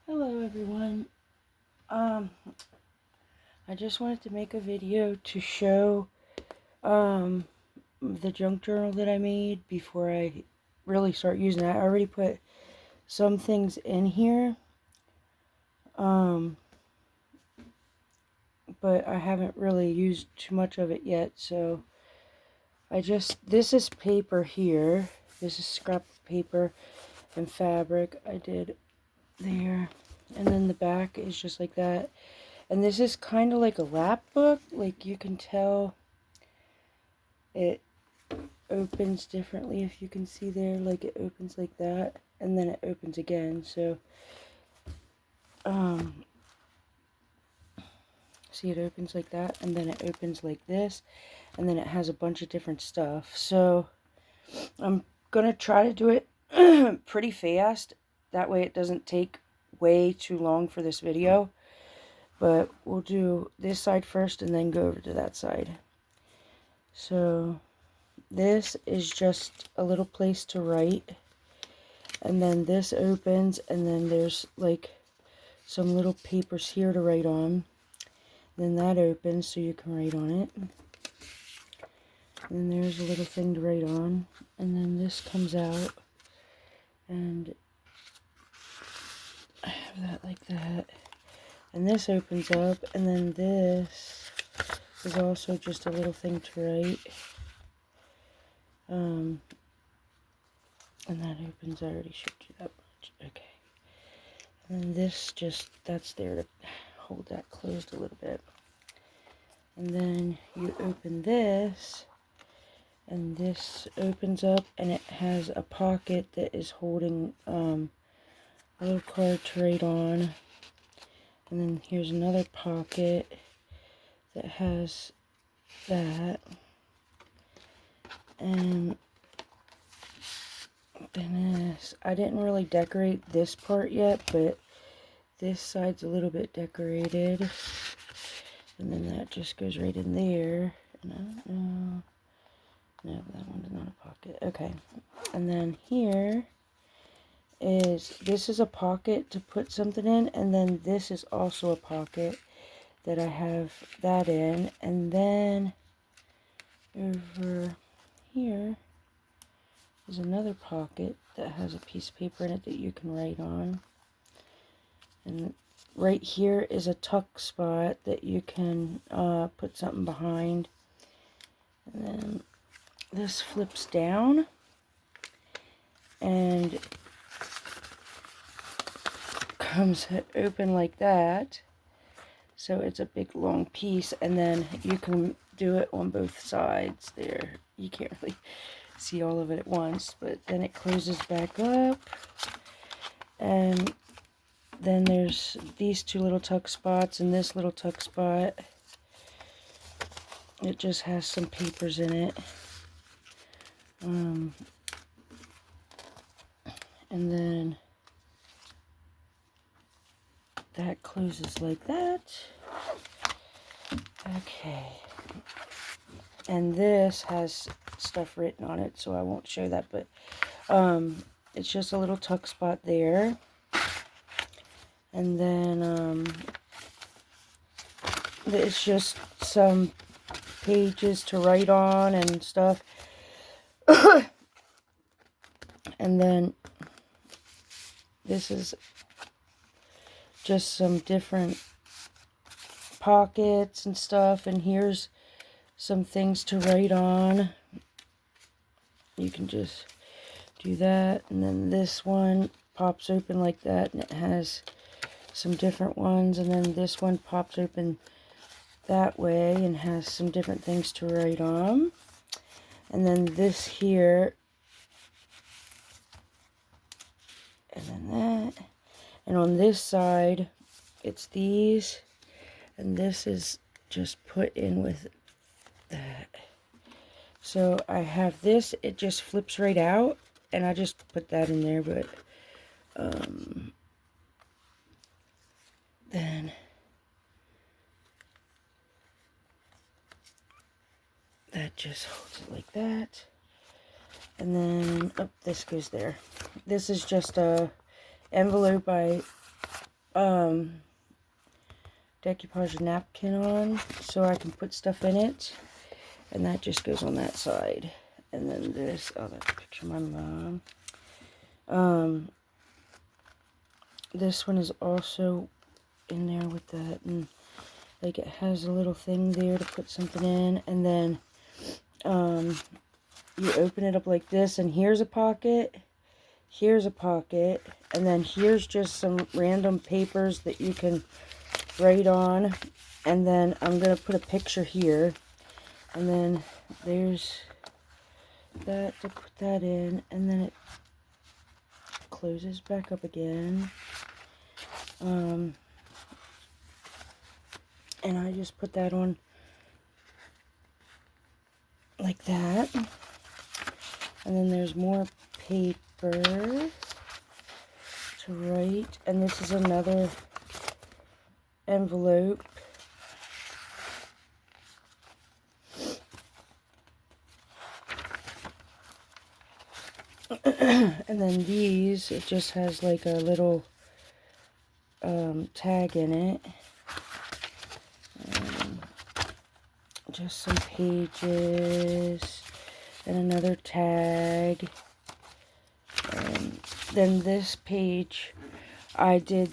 Hello everyone. I just wanted to make a video to show the junk journal that I made before I really start using it. I already put some things in here, but I haven't really used too much of it yet, so this is paper here. This is scrap paper and fabric I did there, and then the back is just like that. And this is kind of like a lap book. Like, you can tell it opens differently, if you can see there. Like, it opens like that, and then it opens again. So, see, it opens like that, and then it opens like this, and then it has a bunch of different stuff. So, I'm gonna try to do it pretty fast. That way it doesn't take way too long for this video. But we'll do this side first and then go over to that side. So this is just a little place to write, and then this opens, and then there's like some little papers here to write on. Then that opens so you can write on it. And there's a little thing to write on, and then this comes out, and I have that like that. And this opens up, and then this is also just a little thing to write. And that opens, I already showed you that much. Okay. And then this that's there to hold that closed a little bit. And then you open this, and this opens up, and it has a pocket that is holding a little card to write on. And then here's another pocket that has that. And then this, I didn't really decorate this part yet, but this side's a little bit decorated. And then that just goes right in there. And I don't know. No, that one's not a pocket. Okay. And then here this is a pocket to put something in, and then this is also a pocket that I have that in. And then over here is another pocket that has a piece of paper in it that you can write on. And right here is a tuck spot that you can put something behind. And then this flips down and comes open like that. So it's a big long piece, and then you can do it on both sides there. You can't really see all of it at once, but then it closes back up. And then there's these two little tuck spots and this little tuck spot. It just has some papers in it. And then that closes like that. Okay. And this has stuff written on it, so I won't show that, but it's just a little tuck spot there. And then it's just some pages to write on and stuff. And then this is just some different pockets and stuff, and here's some things to write on. You can just do that, and then this one pops open like that, and it has some different ones, and then this one pops open that way and has some different things to write on. And then this here, and then that, and on this side it's these, and this is just put in with that. So I have this, it just flips right out, and I just put that in there, but then that just holds it like that. And then this goes there. This is just a envelope I decoupage napkin on so I can put stuff in it. And that just goes on that side. And then this, oh, that's a picture of my mom. This one is also in there with that, and like it has a little thing there to put something in, and then you open it up like this, and here's a pocket, and then here's just some random papers that you can write on, and then I'm gonna put a picture here, and then there's that to put that in, and then it closes back up again. And I just put that on like that. And then there's more paper to write. And this is another envelope. And then these, it just has like a little tag in it. Just some pages and another tag. And then this page, I did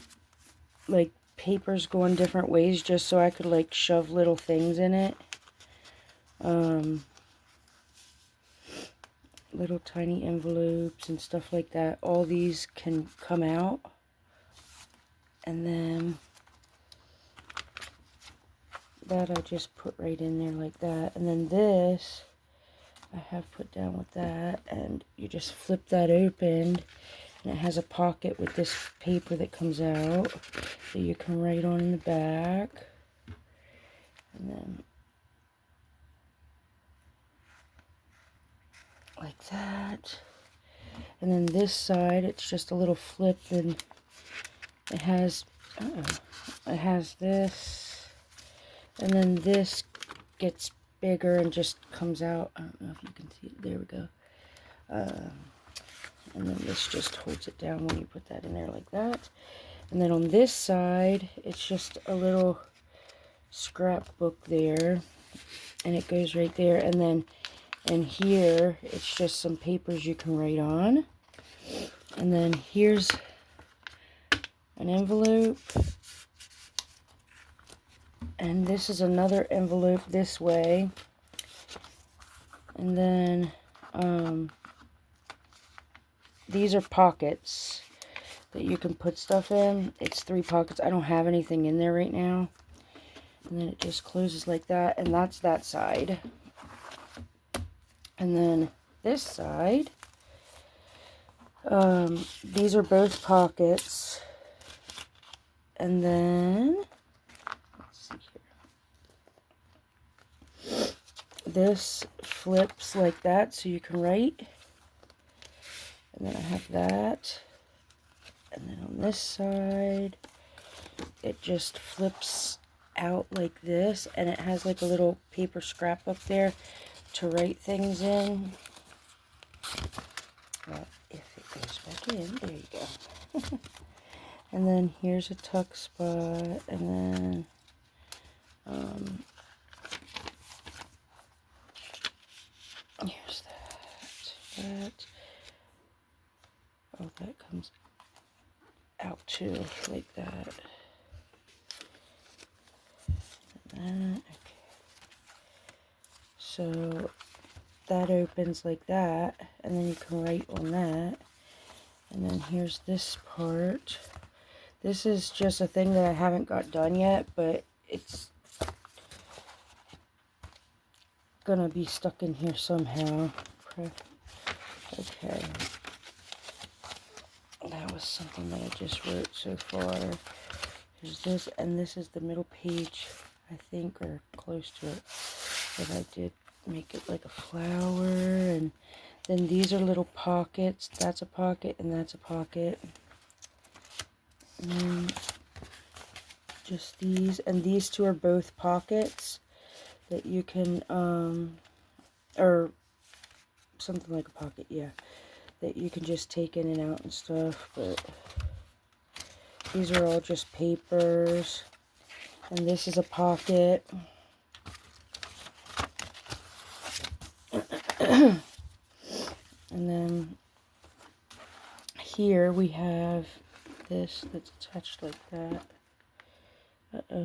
like papers going different ways just so I could like shove little things in it. Little tiny envelopes and stuff like that. All these can come out. And then that I just put right in there like that. And then this I have put down with that, and you just flip that open, and it has a pocket with this paper that comes out that you can write on in the back. And then like that. And then this side, it's just a little flip, and it has this, and then this gets bigger and just comes out. I don't know if you can see it. There we go. And then this just holds it down when you put that in there like that. And then on this side, it's just a little scrapbook there, and it goes right there. And then in here, it's just some papers you can write on. And then here's an envelope. And this is another envelope this way. And then these are pockets that you can put stuff in. It's 3 pockets. I don't have anything in there right now. And then it just closes like that. And that's that side. And then this side, these are both pockets. And then, let's see here. This flips like that so you can write. And then I have that. And then on this side, it just flips out like this. And it has like a little paper scrapbook there to write things in. Well, if it goes back in, there you go. And then here's a tuck spot, and then here's that. Oh, that comes out too, like that. And that, okay. So that opens like that, and then you can write on that. And then here's this part. This is just a thing that I haven't got done yet, but it's gonna be stuck in here somehow. Okay. That was something that I just wrote so far. There's this, and this is the middle page, I think, or close to it. But I did make it like a flower, and then these are little pockets. That's a pocket, and that's a pocket. And just these, and these two are both pockets that you can, or something like a pocket, yeah, that you can just take in and out and stuff. But These are all just papers. And this is a pocket. And then here we have this that's attached like that. Uh-oh. I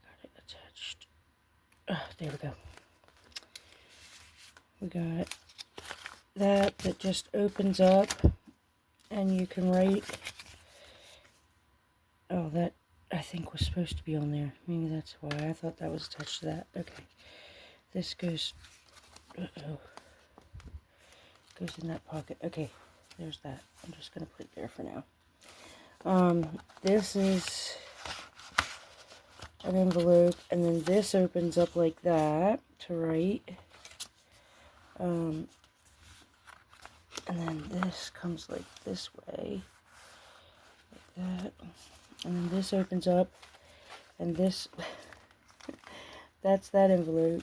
got it attached. Oh, there we go. We got that just opens up, and you can write. Oh, that I think was supposed to be on there. Maybe that's why. I thought that was attached to that. Okay. This goes, goes in that pocket. Okay, there's that. I'm just going to put it there for now. This is an envelope, and then this opens up like that to write. And then this comes like this way, like that. And then this opens up, and this, that's that envelope.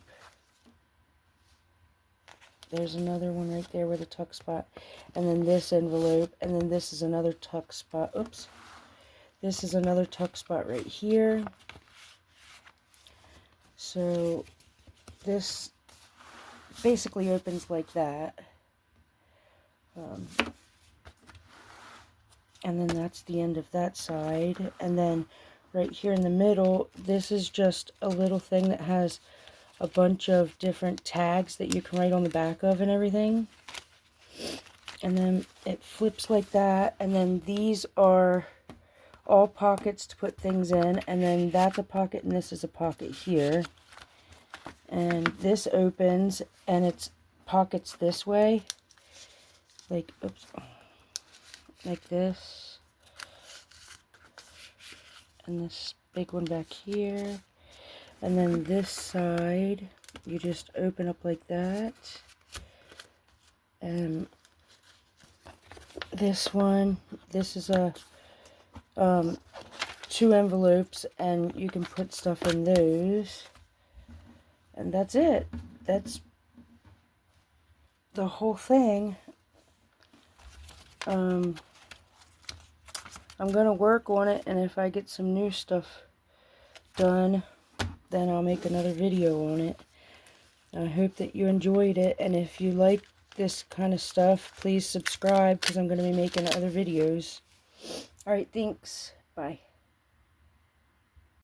There's another one right there with a tuck spot. And then this envelope, and then this is another tuck spot. Oops. This is another tuck spot right here. So this basically opens like that. And then that's the end of that side. And then right here in the middle, this is just a little thing that has a bunch of different tags that you can write on the back of and everything. And then it flips like that. And then these are all pockets to put things in. And then that's a pocket, and this is a pocket here. And this opens, and it's pockets this way. Like, oops. Like this. And this big one back here. And then this side, you just open up like that. And this one, this is a 2 envelopes, and you can put stuff in those. And that's it. That's the whole thing. I'm going to work on it, and if I get some new stuff done, then I'll make another video on it. I hope that you enjoyed it, and if you like this kind of stuff, please subscribe, because I'm going to be making other videos. Alright, thanks. Bye.